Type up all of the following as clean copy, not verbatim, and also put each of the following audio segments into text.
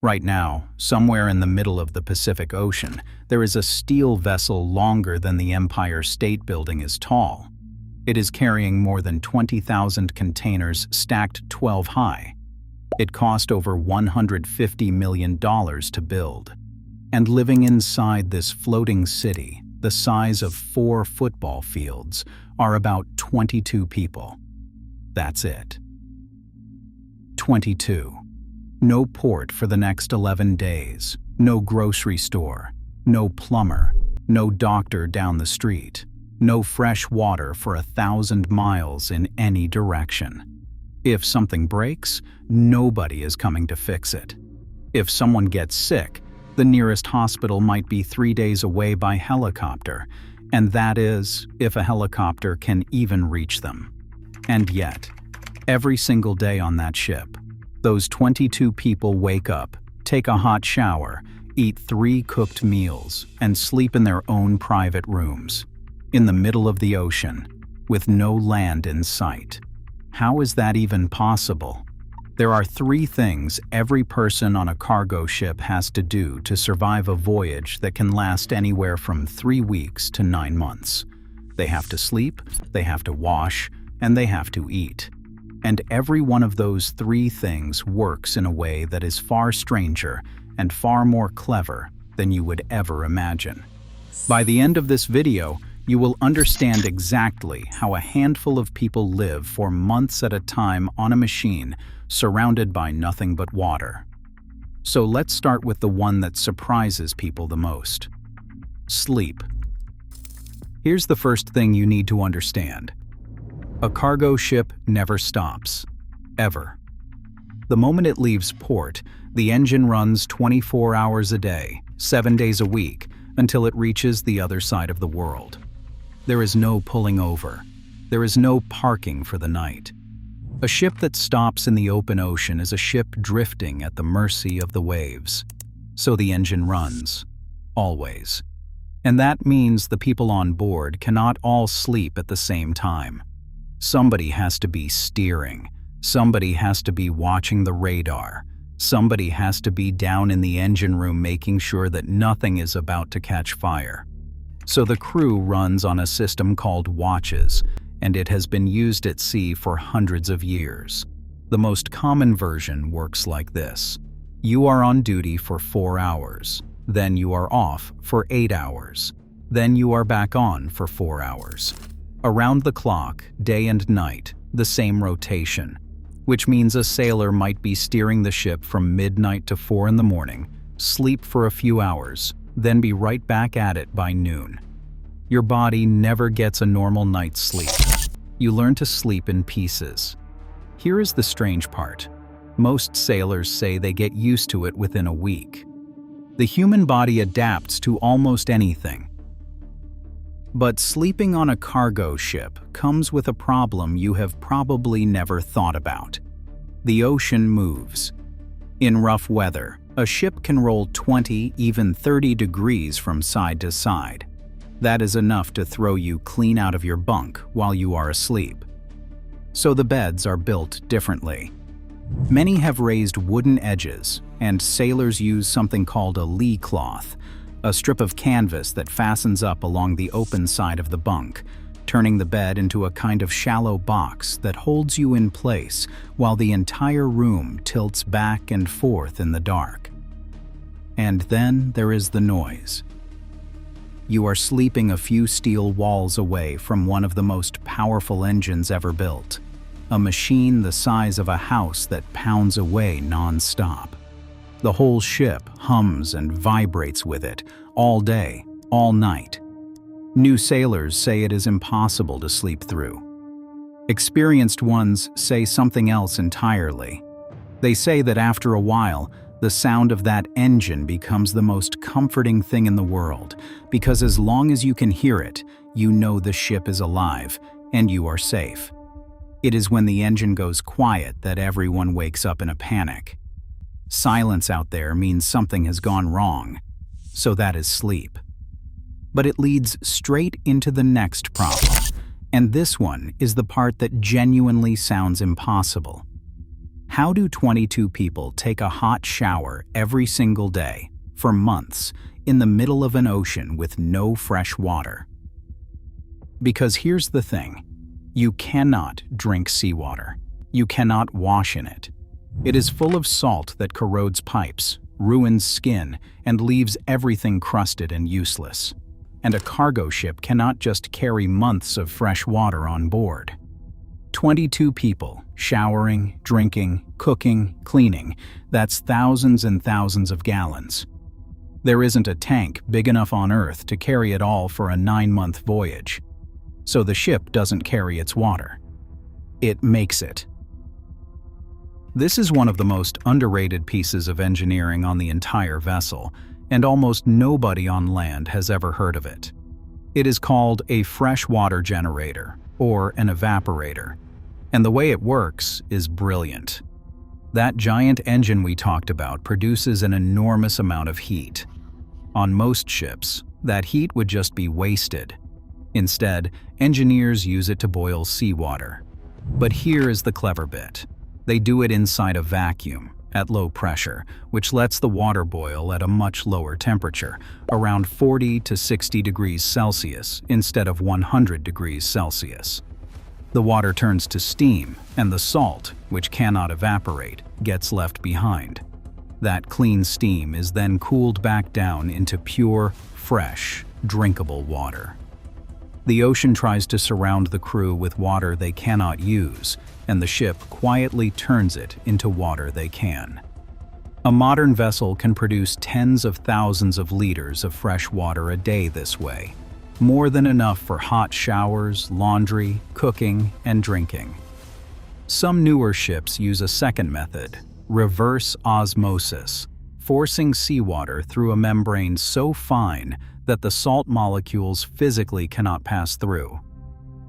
Right now, somewhere in the middle of the Pacific Ocean, there is a steel vessel longer than the Empire State Building is tall. It is carrying more than 20,000 containers stacked 12 high. It cost over $150 million to build. And living inside this floating city, the size of 4 football fields, are about 22 people. That's it. 22. No port for the next 11 days, no grocery store, no plumber, no doctor down the street, no fresh water for 1,000 miles in any direction. If something breaks, nobody is coming to fix it. If someone gets sick, the nearest hospital might be 3 days away by helicopter, and that is, if a helicopter can even reach them. And yet, every single day on that ship, those 22 people wake up, take a hot shower, eat 3 cooked meals, and sleep in their own private rooms, in the middle of the ocean, with no land in sight. How is that even possible? There are 3 things every person on a cargo ship has to do to survive a voyage that can last anywhere from 3 weeks to 9 months. They have to sleep, they have to wash, and they have to eat. And every one of those 3 things works in a way that is far stranger and far more clever than you would ever imagine. By the end of this video, you will understand exactly how a handful of people live for months at a time on a machine surrounded by nothing but water. So let's start with the one that surprises people the most. Sleep. Here's the first thing you need to understand. A cargo ship never stops, ever. The moment it leaves port, the engine runs 24 hours a day, 7 days a week, until it reaches the other side of the world. There is no pulling over. There is no parking for the night. A ship that stops in the open ocean is a ship drifting at the mercy of the waves. So the engine runs, always. And that means the people on board cannot all sleep at the same time. Somebody has to be steering. Somebody has to be watching the radar. Somebody has to be down in the engine room making sure that nothing is about to catch fire. So the crew runs on a system called watches, and it has been used at sea for hundreds of years. The most common version works like this. You are on duty for 4 hours. Then you are off for 8 hours. Then you are back on for 4 hours. Around the clock, day and night, the same rotation, which means a sailor might be steering the ship from midnight to 4 in the morning, sleep for a few hours, then be right back at it by noon. Your body never gets a normal night's sleep. You learn to sleep in pieces. Here is the strange part. Most sailors say they get used to it within a week. The human body adapts to almost anything. But sleeping on a cargo ship comes with a problem you have probably never thought about. The ocean moves. In rough weather, a ship can roll 20, even 30 degrees from side to side. That is enough to throw you clean out of your bunk while you are asleep. So the beds are built differently. Many have raised wooden edges, and sailors use something called a lee cloth, a strip of canvas that fastens up along the open side of the bunk, turning the bed into a kind of shallow box that holds you in place while the entire room tilts back and forth in the dark. And then there is the noise. You are sleeping a few steel walls away from one of the most powerful engines ever built, a machine the size of a house that pounds away non-stop. The whole ship hums and vibrates with it, all day, all night. New sailors say it is impossible to sleep through. Experienced ones say something else entirely. They say that after a while, the sound of that engine becomes the most comforting thing in the world, because as long as you can hear it, you know the ship is alive and you are safe. It is when the engine goes quiet that everyone wakes up in a panic. Silence out there means something has gone wrong, so that is sleep. But it leads straight into the next problem, and this one is the part that genuinely sounds impossible. How do 22 people take a hot shower every single day, for months, in the middle of an ocean with no fresh water? Because here's the thing. You cannot drink seawater. You cannot wash in it. It is full of salt that corrodes pipes, ruins skin, and leaves everything crusted and useless. And a cargo ship cannot just carry months of fresh water on board. 22 people, showering, drinking, cooking, cleaning, that's thousands and thousands of gallons. There isn't a tank big enough on Earth to carry it all for a 9-month voyage. So the ship doesn't carry its water. It makes it. This is one of the most underrated pieces of engineering on the entire vessel, and almost nobody on land has ever heard of it. It is called a freshwater generator, or an evaporator, and the way it works is brilliant. That giant engine we talked about produces an enormous amount of heat. On most ships, that heat would just be wasted. Instead, engineers use it to boil seawater. But here is the clever bit. They do it inside a vacuum, at low pressure, which lets the water boil at a much lower temperature, around 40 to 60 degrees Celsius instead of 100 degrees Celsius. The water turns to steam, and the salt, which cannot evaporate, gets left behind. That clean steam is then cooled back down into pure, fresh, drinkable water. The ocean tries to surround the crew with water they cannot use, and the ship quietly turns it into water they can. A modern vessel can produce tens of thousands of liters of fresh water a day this way, more than enough for hot showers, laundry, cooking, and drinking. Some newer ships use a second method, reverse osmosis, forcing seawater through a membrane so fine that the salt molecules physically cannot pass through.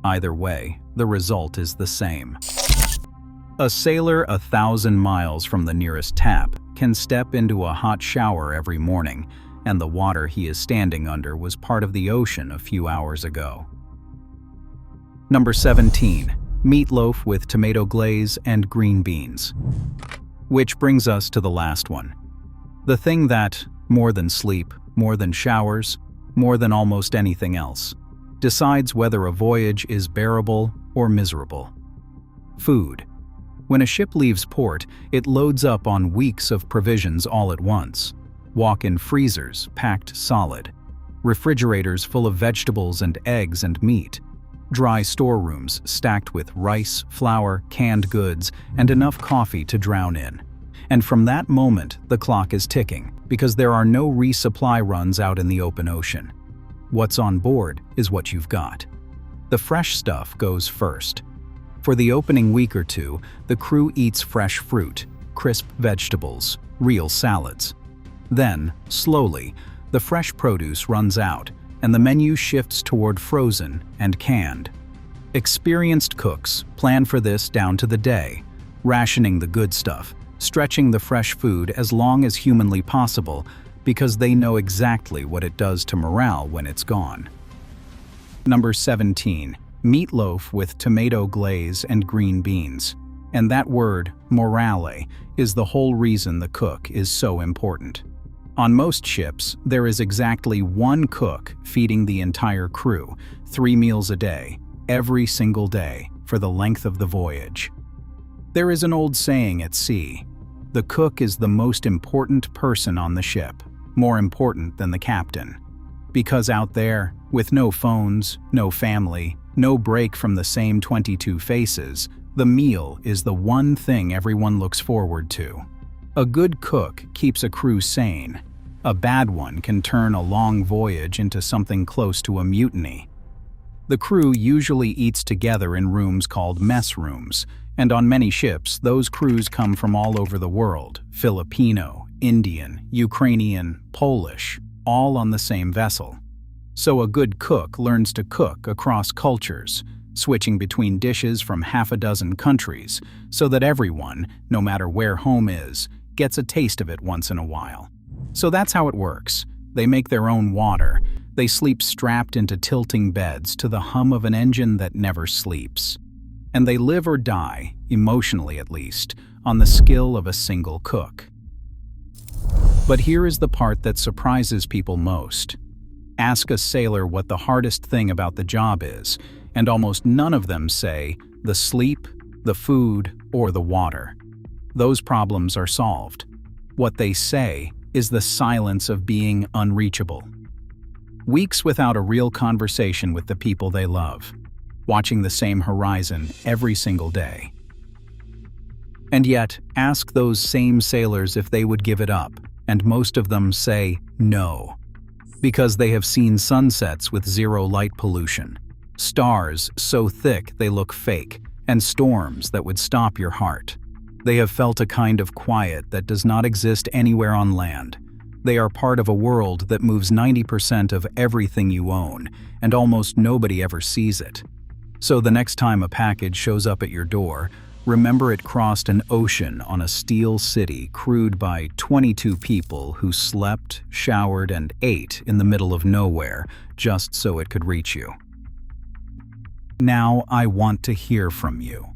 Either way, the result is the same. A sailor 1,000 miles from the nearest tap can step into a hot shower every morning, and the water he is standing under was part of the ocean a few hours ago. Number 17. Meatloaf with tomato glaze and green beans. Which brings us to the last one. The thing that, more than sleep, more than showers, more than almost anything else, decides whether a voyage is bearable or miserable. Food. When a ship leaves port, it loads up on weeks of provisions all at once. Walk-in freezers packed solid, refrigerators full of vegetables and eggs and meat, dry storerooms stacked with rice, flour, canned goods, and enough coffee to drown in. And from that moment, the clock is ticking, because there are no resupply runs out in the open ocean. What's on board is what you've got. The fresh stuff goes first. For the opening week or two, the crew eats fresh fruit, crisp vegetables, real salads. Then, slowly, the fresh produce runs out, and the menu shifts toward frozen and canned. Experienced cooks plan for this down to the day, rationing the good stuff, stretching the fresh food as long as humanly possible, because they know exactly what it does to morale when it's gone. Number 17. Meatloaf with tomato glaze and green beans. And that word, morale, is the whole reason the cook is so important. On most ships, there is exactly one cook feeding the entire crew, 3 meals a day, every single day, for the length of the voyage. There is an old saying at sea, the cook is the most important person on the ship, more important than the captain. Because out there, with no phones, no family, no break from the same 22 faces, the meal is the one thing everyone looks forward to. A good cook keeps a crew sane. A bad one can turn a long voyage into something close to a mutiny. The crew usually eats together in rooms called mess rooms, and on many ships, those crews come from all over the world, Filipino, Indian, Ukrainian, Polish, all on the same vessel. So a good cook learns to cook across cultures, switching between dishes from half a dozen countries, so that everyone, no matter where home is, gets a taste of it once in a while. So that's how it works. They make their own water. They sleep strapped into tilting beds to the hum of an engine that never sleeps. And they live or die, emotionally at least, on the skill of a single cook. But here is the part that surprises people most. Ask a sailor what the hardest thing about the job is, and almost none of them say the sleep, the food, or the water. Those problems are solved. What they say is the silence of being unreachable. Weeks without a real conversation with the people they love, watching the same horizon every single day. And yet, ask those same sailors if they would give it up, and most of them say no. Because they have seen sunsets with zero light pollution, stars so thick they look fake, and storms that would stop your heart. They have felt a kind of quiet that does not exist anywhere on land. They are part of a world that moves 90% of everything you own, and almost nobody ever sees it. So the next time a package shows up at your door, remember it crossed an ocean on a steel city crewed by 22 people who slept, showered, and ate in the middle of nowhere just so it could reach you. Now I want to hear from you.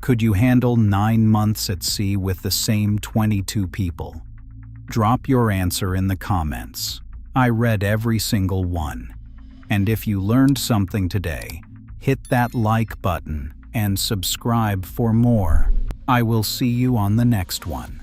Could you handle 9 months at sea with the same 22 people? Drop your answer in the comments. I read every single one. And if you learned something today, hit that like button and subscribe for more. I will see you on the next one.